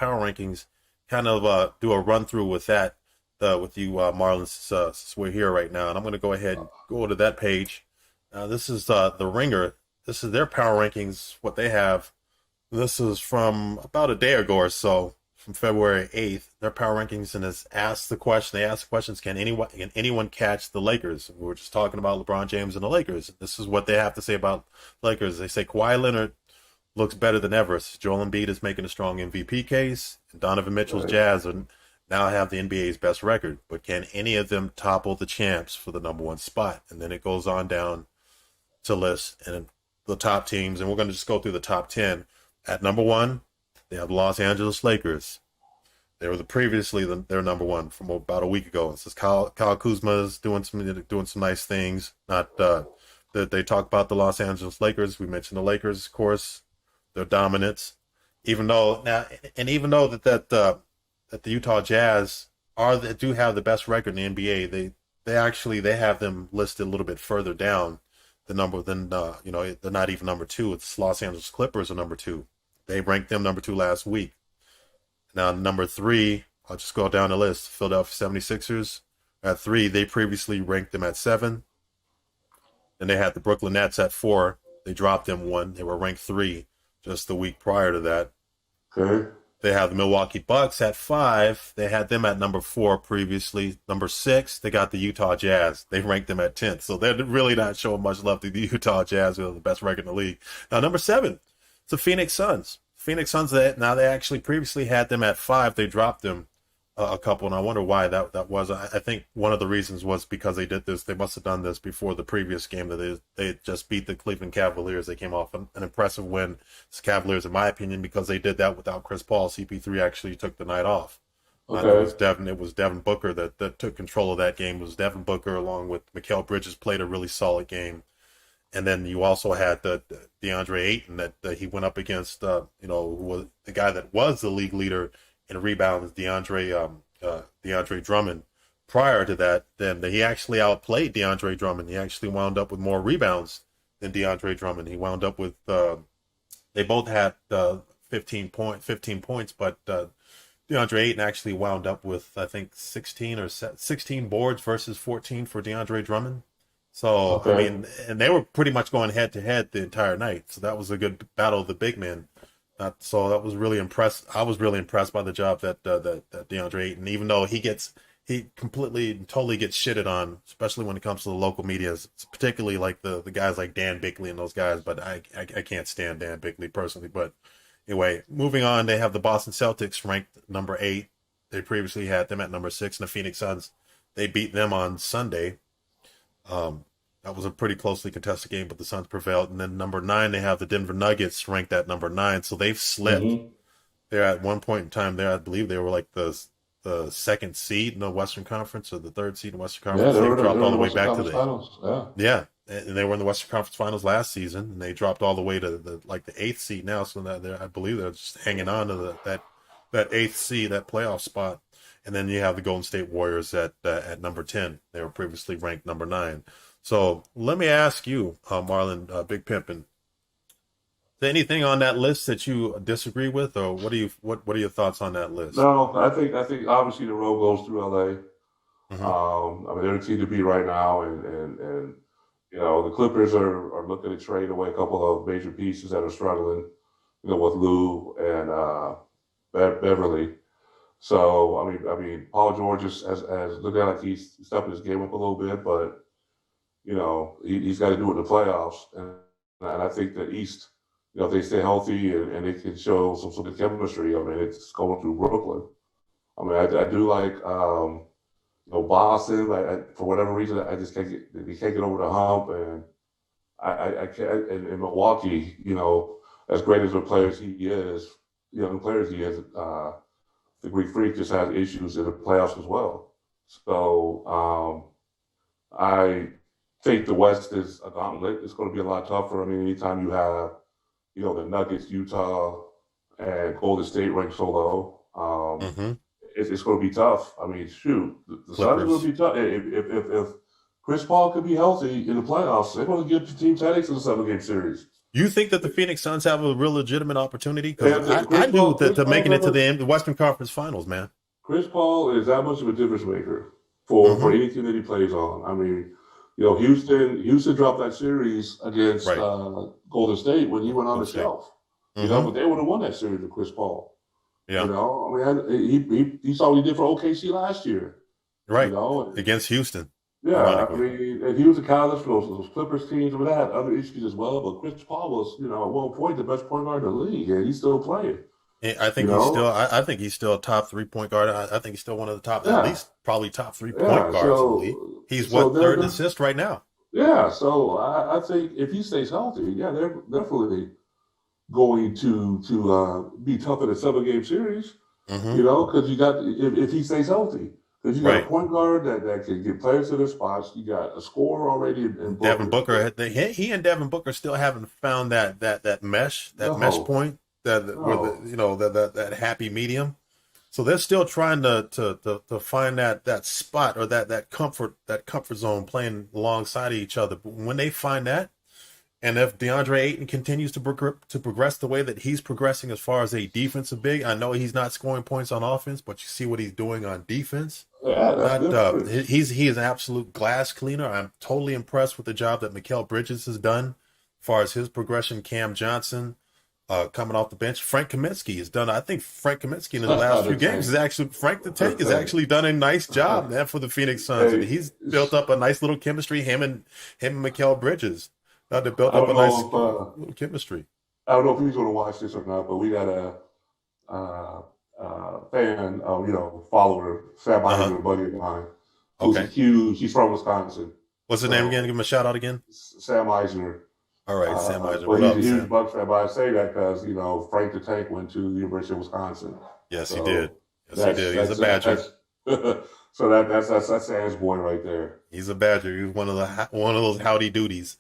power rankings, kind of do a run through with that with you, Marlon, since we're here right now. And I'm going to go ahead and go to that page. This is the Ringer. This is their power rankings, what they have. This is from about a day ago or so, from February 8th. Their power rankings, and has asked the question. They asked the questions: Can anyone catch the Lakers? We were just talking about LeBron James and the Lakers. This is what they have to say about Lakers. They say Kawhi Leonard looks better than ever. Joel Embiid is making a strong MVP case, and Donovan Mitchell's Jazz now have the NBA's best record. But can any of them topple the champs for the number one spot? And then it goes on down to list and the top teams, and we're going to just go through the top 10. At number one, they have the Los Angeles Lakers. They were their number one from about a week ago. It says Kyle Kuzma is doing some nice things. Not that they talk about the Los Angeles Lakers. We mentioned the Lakers, of course, their dominance. Even though that the Utah Jazz do have the best record in the NBA, they have them listed a little bit further down the number than they're not even number two. It's Los Angeles Clippers are number two. They ranked them number two last week. Now number three, I'll just go down the list. Philadelphia 76ers at 3. They previously ranked them at 7. Then they had the Brooklyn Nets at 4. They dropped them 1. They were ranked 3 just the week prior to that. Okay. They have the Milwaukee Bucks at 5. They had them at number 4 previously. Number 6, they got the Utah Jazz. They ranked them at 10th. So they're really not showing much love to the Utah Jazz, who are the best record in the league. Now, number 7, it's the Phoenix Suns. Phoenix Suns, they actually previously had them at 5. They dropped them a couple, and I wonder why that was. I think one of the reasons was because they did this. They must have done this before the previous game that they just beat the Cleveland Cavaliers. They came off an impressive win. It's Cavaliers, in my opinion, because they did that without Chris Paul. CP3 actually took the night off. Okay. It was Devin Booker that took control of that game. It was Devin Booker along with Mikal Bridges played a really solid game. And then you also had the DeAndre Ayton that he went up against, who was the guy that was the league leader in rebounds, DeAndre Drummond. Prior to that, then he actually outplayed DeAndre Drummond. He actually wound up with more rebounds than DeAndre Drummond. He wound up with they both had 15 points, but DeAndre Ayton actually wound up with I think 16 boards versus 14 for DeAndre Drummond. So, Okay. I mean, and they were pretty much going head-to-head the entire night. So that was a good battle of the big men. So that was really impressed. I was really impressed by the job that DeAndre Ayton, even though he completely and totally gets shitted on, especially when it comes to the local media, particularly like the guys like Dan Bickley and those guys. But I can't stand Dan Bickley personally. But anyway, moving on, they have the Boston Celtics ranked number 8. They previously had them at number 6, and the Phoenix Suns, they beat them on Sunday. That was a pretty closely contested game, but the Suns prevailed. And then number 9, they have the Denver Nuggets ranked at number 9. So they've slipped. Mm-hmm. They're at one point in time there, I believe they were like the second seed in the Western Conference or the third seed in the Western Conference. Yeah, They dropped all the way back to the finals. Yeah. yeah, and they were in the Western Conference Finals last season, and they dropped all the way to the 8th seed now. So that I believe they're just hanging on to that 8th seed, that playoff spot. And then you have the Golden State Warriors at number 10. They were previously ranked number 9. So let me ask you, Marlon, Big Pimpin', is there anything on that list that you disagree with, or what are your thoughts on that list? No, I think obviously the road goes through LA. Mm-hmm. I mean, they're the team to beat right now, and the Clippers are looking to trade away a couple of major pieces that are struggling, with Lou and Beverly. So I mean, Paul George has looked like he's stepping his game up a little bit, but he's got to do it in the playoffs, and I think the East, if they stay healthy and they can show some sort of chemistry, I mean, it's going through Brooklyn. I mean, I do like Boston. For whatever reason, I just can't get over the hump, and I can't. And in Milwaukee, as great as the players he is, young players he is. The Greek Freak just has issues in the playoffs as well. So I think the West is a gauntlet. It's going to be a lot tougher. I mean, anytime you have, the Nuggets, Utah, and Golden State ranked so low, Mm-hmm. it's going to be tough. I mean, shoot, the Suns are going to be tough. If Chris Paul could be healthy in the playoffs, they're going to give the teams headaches in the 7-game series. You think that the Phoenix Suns have a real legitimate opportunity? Because And I do Chris to Paul, making it to the Western Conference Finals, man. Chris Paul is that much of a difference maker for Mm-hmm. any team that he plays on. I mean, Houston dropped that series against Right. Golden State when he went on Golden the State. shelf. Mm-hmm. But they would have won that series with Chris Paul. Yeah. I mean, he saw what he did for OKC last year. Right. And, Against Houston, yeah, I ironically. mean, and he was a catalyst for those Clippers teams. We had other issues as well, but Chris Paul was, at one point the best point guard in the league, and he's still playing. I think he's still. I think he's still a top 3 point guard. I think he's still one of the top, at Yeah, least probably top 3 point yeah. guards in the league. He's So what, they're, third in assist right now. yeah. So I think if he stays healthy, yeah, they're definitely going to be tough in a 7-game series. Mm-hmm. Because you got if he stays healthy, because you got a Right. point guard that can get players to their spots. You got a scorer already in Devin Booker. Booker, he and Devin Booker still haven't found that mesh No, point that where no. that happy medium. So they're still trying to find that spot or that comfort zone playing alongside of each other. But when they find that, and if DeAndre Ayton continues to progress the way that he's progressing as far as a defensive big, I know he's not scoring points on offense, but you see what he's doing on defense. Yeah, that's Not different. he is an absolute glass cleaner. I'm totally impressed with the job that Mikal Bridges has done as far as his progression. Cam Johnson coming off the bench. Frank Kaminsky has done. I think Frank Kaminsky in his last few games is actually Frank the Tank has actually done a nice job, man, for the Phoenix Suns, and Hey, he's built up a nice little chemistry. Him and Mikal Bridges. They built I up don't a nice know if little chemistry. I don't know if he's going to watch this or not, but we got a fan, follower, Sam Uh huh. Eisner, a buddy of mine, who's a Okay. huge. He's from Wisconsin, What's his name again? so Give him a shout out again. Sam Eisner. All right, Sam Eisner. But What he's up, a huge Sam? Bucks fan. But I say that because Frank the Tank went to the University of Wisconsin, Yes, he did. so Yes, he that's did. He's a that's Badger. that's so that's Sam's boy right there. He's a Badger. He's one of those howdy doodies.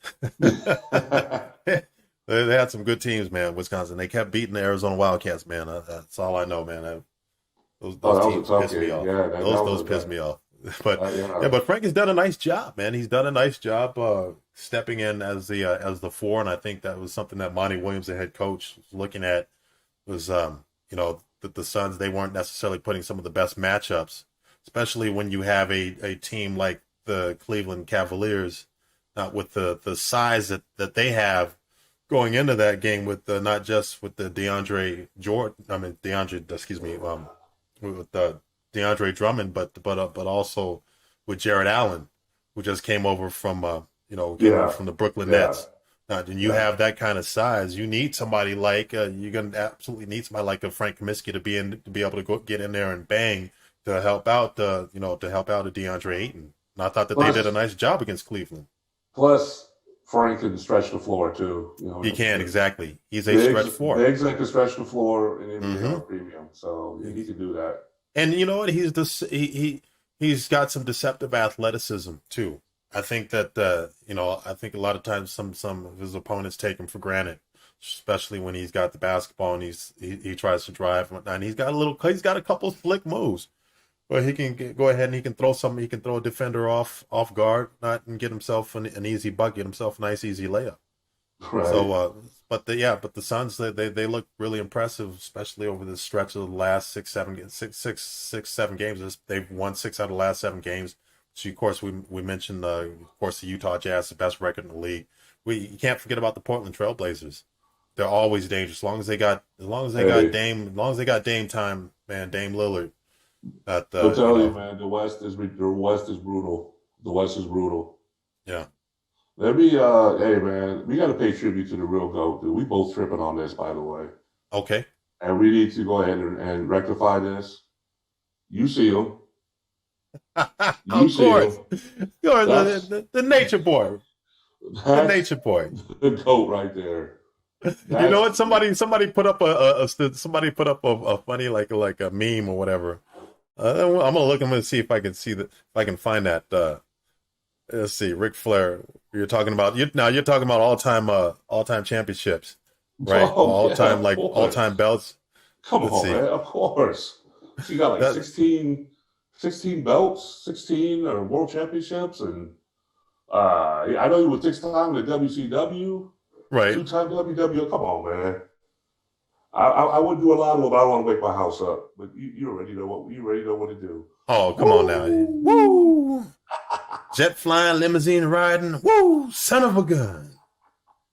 They had some good teams, man. Wisconsin. They kept beating the Arizona Wildcats, man. That's all I know, man. Those Oh, those that was a teams tough pissed me game. off. Yeah, that was Those pissed me off. But yeah. yeah, but Frank has done a nice job, man. He's done a nice job stepping in as the four, and I think that was something that Monty Williams, the head coach, was looking at. Was that the Suns, they weren't necessarily putting some of the best matchups, especially when you have a team like the Cleveland Cavaliers, not with the size that they have going into that game with not just with the with the DeAndre Drummond, but also with Jared Allen, who just came over from Yeah, the Brooklyn yeah, Nets. And you yeah. have that kind of size, you need somebody like you're gonna absolutely need somebody like a Frank Kaminsky to be able to get in there and bang to help out to help out a DeAndre Ayton. And I thought that they did a Plus, nice job against Cleveland. plus, Frank can stretch the floor too. He can exactly. He's a Bigs stretch four. bigs that can stretch the floor in NBA Hmm. are premium, so he can do that. And you know what? He's got some deceptive athleticism too. I think that I think a lot of times some of his opponents take him for granted, especially when he's got the basketball and he tries to drive and whatnot. And he's got a couple slick moves where he can go ahead and he can throw a defender off guard, not and get himself an easy bucket, get himself a nice easy layup. Right. So, but the Suns they look really impressive, especially over the stretch of the last 7 games. They've won 6 out of the last 7 games. So of course we mentioned of course the Utah Jazz, the best record in the league. You can't forget about the Portland Trailblazers. They're always dangerous Hey, As long as they got Dame time, man, Dame Lillard. That I'll tell you, man, the West is brutal. The West is brutal. yeah. Hey man, we got to pay tribute to the real GOAT, dude. We both tripping on this, by the way, Okay. and we need to go ahead and rectify this. You see him. You Of see course. him. You're That's the nature boy. The that's nature boy. the GOAT right there. You know That's what? Somebody put up somebody put up a funny like a meme or whatever. I'm gonna look. I'm gonna see if I can if I can find that. Let's see, Ric Flair. You're talking about all time championships, right? oh yeah, of All time course. belts. Come Let's on, see man. Of course. She got like that. 16 belts, 16 or world championships, and I know he was 6 times in the WCW. Right. Two-time WWE. Come on, man. I would do a lot of them. I don't want to wake my house up, but you already know what to do. Oh, come on now. Woo! Woo! Jet flying, limousine riding. Woo! Son of a gun.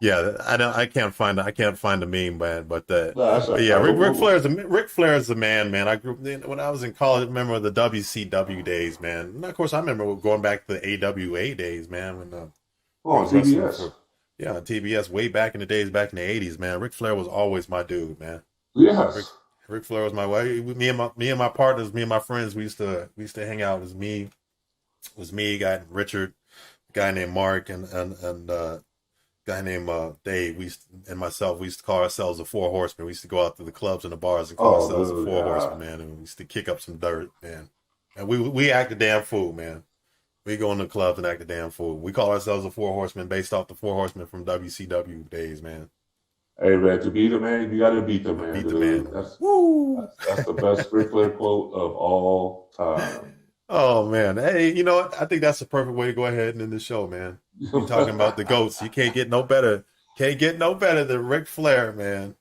Yeah, I can't find the meme, man. No, that's But all yeah, right. Ric Flair is the man, man. I grew when I was in college. I remember the WCW days, man. And of course, I remember going back to the AWA days, man. When he Oh, was wrestling TBS. for on TBS way back in the days, back in the '80s, man. Ric Flair was always my dude, man. Ric, Yes. Ric Flair was my way. Me and my partners, me and my friends, we used to hang out. It was me, guy Richard, a guy named Mark, and guy named Dave. And myself. We used to call ourselves the Four Horsemen. We used to go out to the clubs and the bars and call Oh, ourselves the dude, Four yeah. Horsemen, man. And we used to kick up some dirt, man. And we act a damn fool, man. We go in the clubs and act a damn fool. We call ourselves the Four Horsemen based off the Four Horsemen from WCW days, man. Hey, man, to beat the man, you got to beat the man, Beat the dude. man. That's Woo! that's the best Ric Flair quote of all time. Oh man, hey, you know what? I think that's the perfect way to go ahead and end the show, man. We talking about the goats. You can't get no better. Can't get no better than Ric Flair, man.